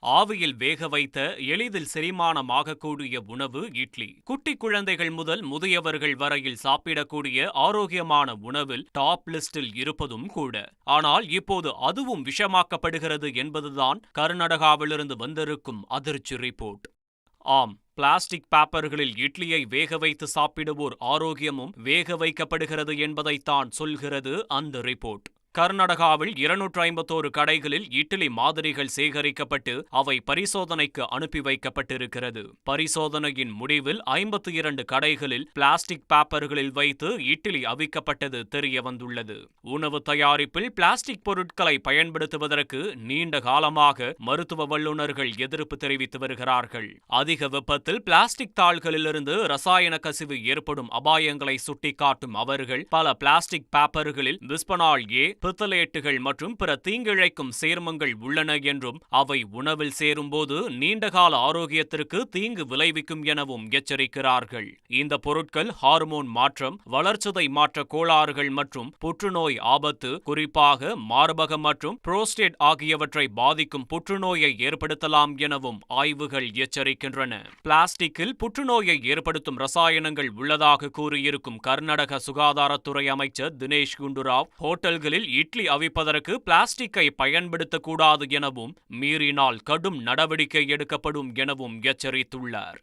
ஆவியில் வேக வைத்த எளிதில் செரிமானமாகக்கூடிய உணவு இட்லி. குட்டி குழந்தைகள் முதல் முதியவர்கள் வரையில் சாப்பிடக்கூடிய ஆரோக்கியமான உணவில் டாப் லிஸ்டில் இருப்பதும் கூட. ஆனால் இப்போது அதுவும் விஷமாக்கப்படுகிறது என்பதுதான் கர்நாடகாவிலிருந்து வந்திருக்கும் அதிர்ச்சி ரிப்போர்ட். ஆம், பிளாஸ்டிக் பேப்பர்களில் இட்லியை வேக வைத்து சாப்பிடுவோர் ஆரோக்கியமும் வேக வைக்கப்படுகிறது என்பதைத்தான் சொல்கிறது அந்த ரிப்போர்ட். கர்நாடகாவில் 251 கடைகளில் இட்லி மாதிரிகள் சேகரிக்கப்பட்டு அவை பரிசோதனைக்கு அனுப்பி வைக்கப்பட்டிருக்கிறது. பரிசோதனையின் முடிவில் 52 கடைகளில் பிளாஸ்டிக் பேப்பர்களில் வைத்து இட்லி அவிக்கப்பட்டது தெரிய வந்துள்ளது. உணவு தயாரிப்பில் பிளாஸ்டிக் பொருட்களை பயன்படுத்துவதற்கு நீண்ட காலமாக மருத்துவ வல்லுநர்கள் எதிர்ப்பு தெரிவித்து வருகிறார்கள். அதிக வெப்பத்தில் பிளாஸ்டிக் தாள்களிலிருந்து ரசாயன கசிவு ஏற்படும் அபாயங்களை சுட்டிக்காட்டும் அவர்கள் பல பிளாஸ்டிக் பேப்பர்களில் பிஸ்பனால் ஏ, பித்தலேட்டுகள் மற்றும் பிற தீங்கிழைக்கும் சேர்மங்கள் உள்ளன என்றும் அவை உணவில் சேரும்போது நீண்டகால ஆரோக்கியத்திற்கு தீங்கு விளைவிக்கும் எனவும் எச்சரிக்கிறார்கள். இந்த பொருட்கள் ஹார்மோன் மாற்றம், வளர்ச்சிதை மாற்ற கோளாறுகள் மற்றும் புற்றுநோய் ஆபத்து, குறிப்பாக மார்பக மற்றும் புரோஸ்டேட் ஆகியவற்றை பாதிக்கும் புற்றுநோயை ஏற்படுத்தலாம் எனவும் ஆய்வுகள் எச்சரிக்கின்றன. பிளாஸ்டிக்கில் புற்றுநோயை ஏற்படுத்தும் ரசாயனங்கள் உள்ளதாக கூறியிருக்கும் கர்நாடக சுகாதாரத்துறை அமைச்சர் தினேஷ் குண்டுராவ், ஹோட்டல்களில் இட்லி அவிப்பதற்கு பிளாஸ்டிக்கை பயன்படுத்தக்கூடாது எனவும் மீறினால் கடும் நடவடிக்கை எடுக்கப்படும் எனவும் எச்சரித்துள்ளார்.